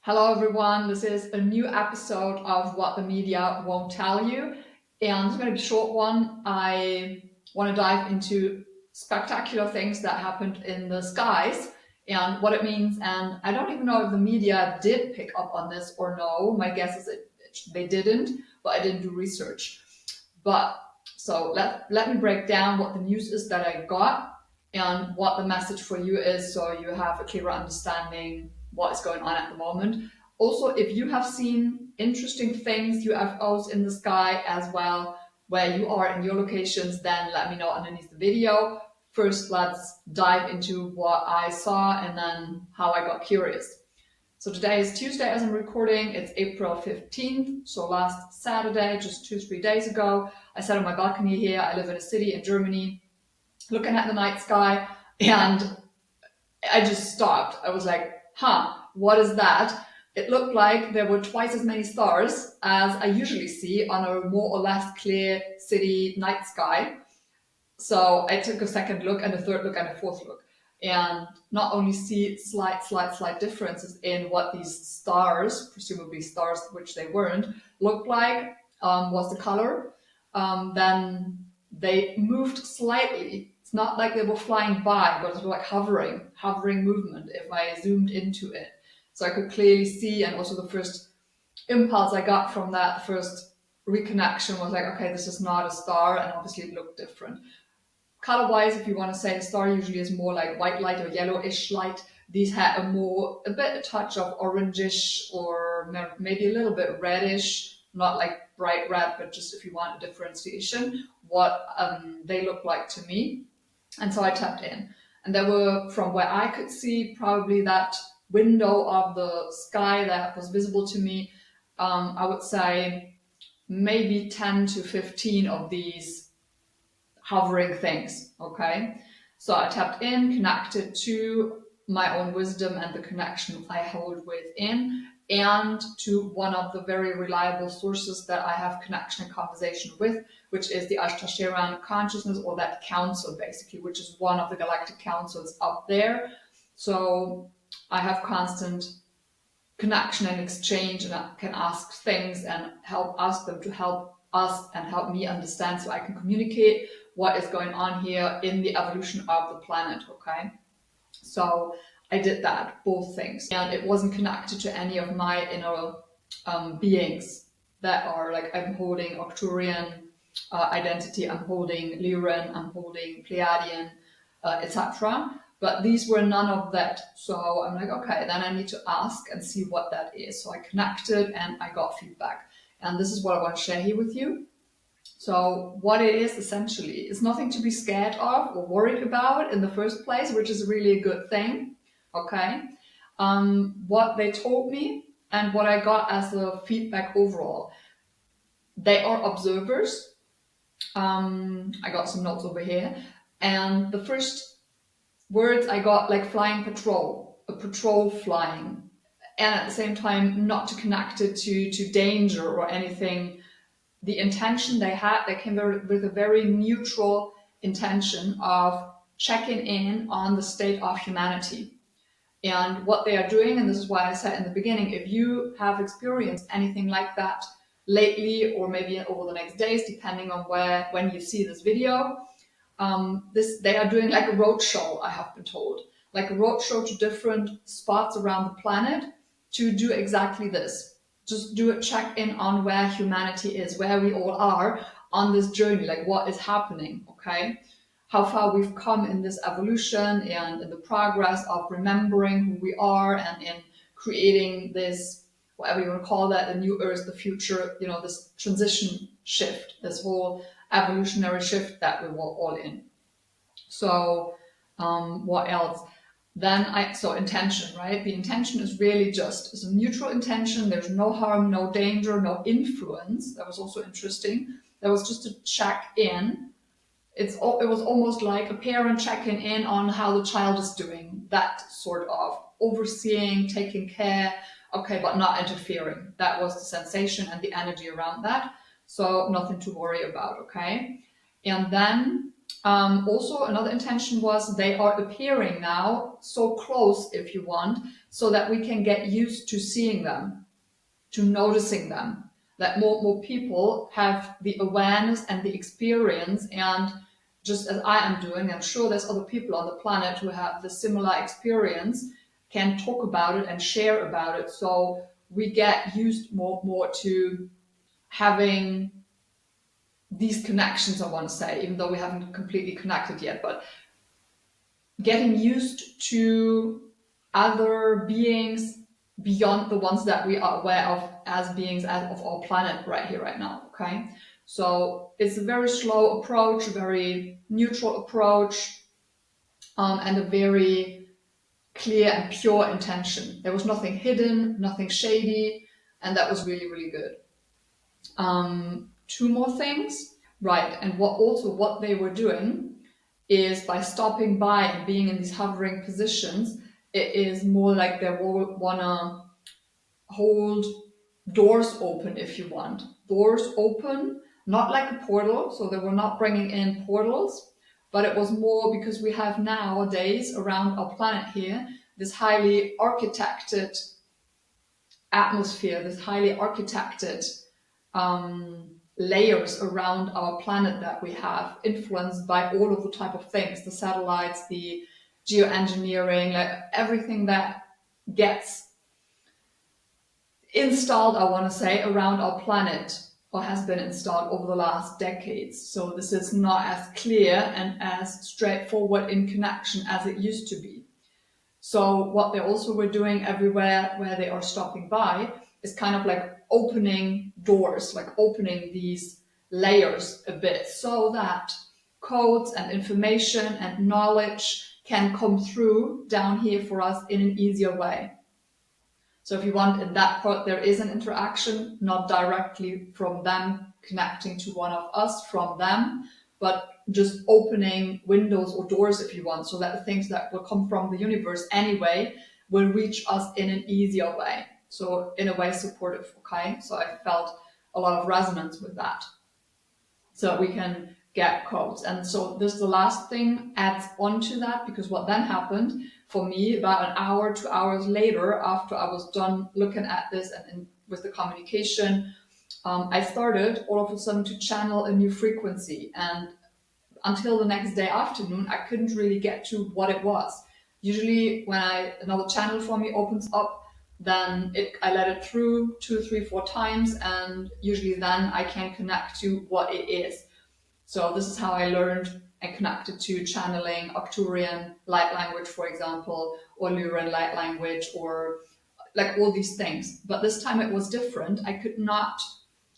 Hello everyone, this is a new episode of What the Media Won't Tell You, and it's going to be a short one. I want to dive into spectacular things that happened in the skies and what it means, and I don't even know if the media did pick up on this or no. My guess is they didn't, but I didn't do research. So let me break down what the news is that I got and what the message for you is, so you have a clearer understanding what is going on at the moment. Also, if you have seen interesting things, UFOs in the sky as well, where you are in your locations, then let me know underneath the video. First, let's dive into what I saw and then how I got curious. So today is Tuesday as I'm recording. It's April 15th. So last Saturday, just 2-3 days ago, I sat on my balcony here. I live in a city in Germany, looking at the night sky, and I just stopped. I was like, what is that? It looked like there were twice as many stars as I usually see on a more or less clear city night sky. So I took a second look and a third look and a fourth look, and not only see slight differences in what these stars, presumably stars which they weren't, looked like, was the color. Then they moved slightly. It's not like they were flying by, but it was like hovering movement if I zoomed into it. So I could clearly see, and also the first impulse I got from that first reconnection was like, okay, this is not a star, and obviously it looked different. Color-wise, if you want to say a star usually is more like white light or yellowish light, these had a touch of orangish or maybe a little bit reddish, not like bright red, but just if you want a differentiation, what they look like to me. And so I tapped in, and there were, from where I could see, probably that window of the sky that was visible to me, I would say maybe 10 to 15 of these hovering things. Okay, so I tapped in, connected to my own wisdom and the connection I hold within, and to one of the very reliable sources that I have connection and conversation with, which is the Ashtasheran consciousness, or that council basically, which is one of the galactic councils up there. So I have constant connection and exchange, and I can ask things and ask them to help us and help me understand, so I can communicate what is going on here in the evolution of the planet. Okay, so I did that, both things, and it wasn't connected to any of my inner beings that are like, I'm holding Arcturian identity, I'm holding Lyran, I'm holding Pleiadian, etc. But these were none of that. So I'm like, okay, then I need to ask and see what that is. So I connected and I got feedback. And this is what I want to share here with you. So what it is essentially is nothing to be scared of or worried about in the first place, which is really a good thing. Okay. What they told me and what I got as the feedback overall, they are observers. I got some notes over here, and the first words I got, like flying patrol, a patrol flying, and at the same time not to connect it to danger or anything. The intention they had, they came with a very neutral intention of checking in on the state of humanity. And what they are doing, and this is why I said in the beginning, if you have experienced anything like that lately, or maybe over the next days, depending on when you see this video, they are doing like a roadshow, I have been told, like a roadshow to different spots around the planet to do exactly this. Just do a check-in on where humanity is, where we all are on this journey, like what is happening, okay? How far we've come in this evolution and in the progress of remembering who we are, and in creating this, whatever you want to call that, the new earth, the future, this transition shift, this whole evolutionary shift that we were all in. So what else? So intention, right? The intention is really just a neutral intention. There's no harm, no danger, no influence. That was also interesting. That was just to check in. It was almost like a parent checking in on how the child is doing, that sort of overseeing, taking care, okay, but not interfering. That was the sensation and the energy around that. So nothing to worry about, okay? And then Also, another intention was they are appearing now so close, if you want, so that we can get used to seeing them, to noticing them, that more people have the awareness and the experience. And just as I am doing, I'm sure there's other people on the planet who have the similar experience, can talk about it and share about it. So we get used more to having these connections, I want to say, even though we haven't completely connected yet, but getting used to other beings beyond the ones that we are aware of as beings of our planet right here, right now. Okay, so it's a very slow approach, a very neutral approach, and a very clear and pure intention. There was nothing hidden, nothing shady, and that was really, really good. Two more things, right? And what they were doing is, by stopping by and being in these hovering positions, it is more like they wanna hold doors open, if you want. Doors open, not like a portal, so they were not bringing in portals, but it was more because we have nowadays around our planet here this highly architected atmosphere, this highly architected layers around our planet that we have, influenced by all of the type of things, the satellites, the geoengineering, like everything that gets installed, I want to say, around our planet, or has been installed over the last decades. So this is not as clear and as straightforward in connection as it used to be. So what they also were doing everywhere where they are stopping by is kind of like opening doors, like opening these layers a bit, so that codes and information and knowledge can come through down here for us in an easier way. So if you want, in that part, there is an interaction, not directly from them connecting to one of us from them, but just opening windows or doors, if you want, so that the things that will come from the universe anyway will reach us in an easier way. So in a way supportive, okay? So I felt a lot of resonance with that. So we can get codes. And so this, the last thing, adds on to that, because what then happened for me about an hour, 2 hours later, after I was done looking at this and with the communication, I started all of a sudden to channel a new frequency. And until the next day afternoon, I couldn't really get to what it was. Usually when another channel for me opens up, then I let it through 2, 3, 4 times, and usually then I can connect to what it is. So this is how I learned and connected to channeling Arcturian light language, for example, or Lyran light language, or like all these things. But this time it was different. I could not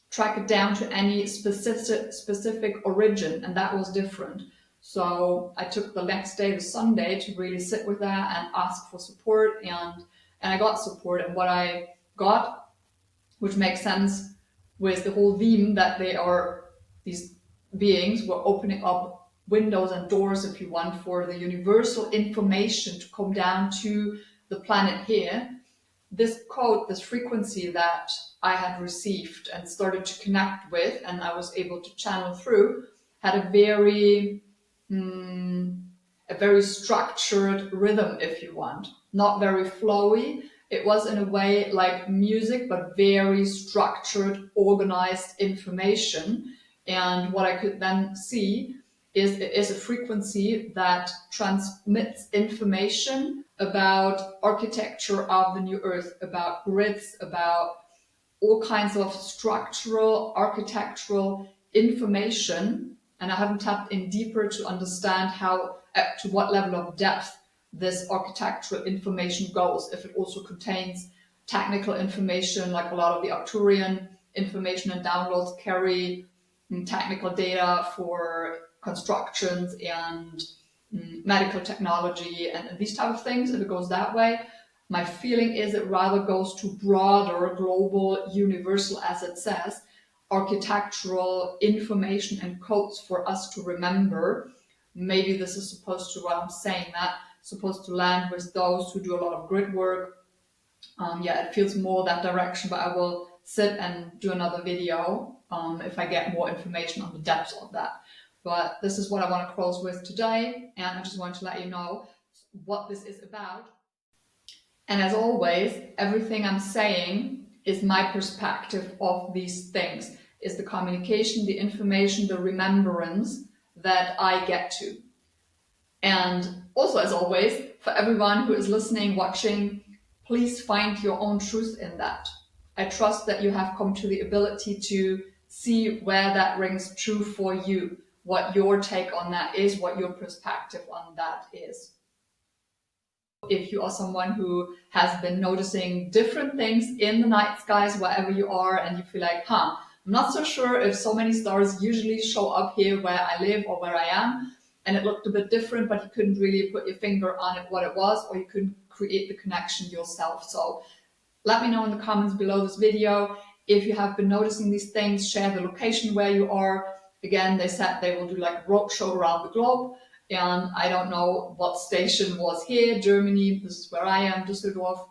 track it down to any specific origin, and that was different. So I took the next day, the Sunday, to really sit with that and ask for support, and I got support. And what I got, which makes sense with the whole theme that these beings were opening up windows and doors, if you want, for the universal information to come down to the planet here. This code, this frequency that I had received and started to connect with, and I was able to channel through, had a very structured rhythm, if you want. Not very flowy. It was in a way like music, but very structured, organized information. And what I could then see is it is a frequency that transmits information about architecture of the new Earth, about grids, about all kinds of structural, architectural information. And I haven't tapped in deeper to understand how, to what level of depth this architectural information goes, if it also contains technical information, like a lot of the Arcturian information and downloads carry technical data for constructions and medical technology and these type of things. If it goes that way, my feeling is it rather goes to broader, global, universal, as it says, architectural information and codes for us to remember. Maybe this is supposed to, what I'm saying, that supposed to land with those who do a lot of grid work. It feels more that direction, but I will sit and do another video if I get more information on the depths of that. But this is what I want to close with today, and I just want to let you know what this is about. And as always, everything I'm saying is my perspective of these things, is the communication, the information, the remembrance that I get to. And also, as always, for everyone who is listening, watching, please find your own truth in that. I trust that you have come to the ability to see where that rings true for you, what your take on that is, what your perspective on that is. If you are someone who has been noticing different things in the night skies, wherever you are, and you feel like, I'm not so sure if so many stars usually show up here where I live or where I am, and it looked a bit different, but you couldn't really put your finger on it, what it was, or you couldn't create the connection yourself. So let me know in the comments below this video if you have been noticing these things. Share the location where you are. Again, they said they will do like a road show around the globe, and I don't know what station was here, Germany, this is where I am, Düsseldorf,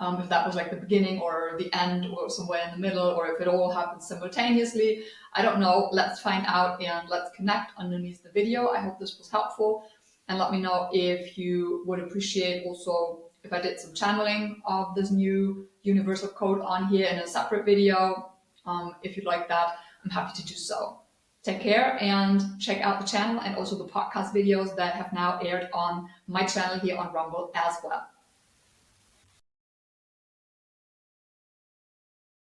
if that was like the beginning or the end or somewhere in the middle, or if it all happened simultaneously. I don't know. Let's find out and let's connect underneath the video. I hope this was helpful, and let me know if you would appreciate also if I did some channeling of this new universal code on here in a separate video. If you'd like that, I'm happy to do so. Take care and check out the channel and also the podcast videos that have now aired on my channel here on Rumble as well.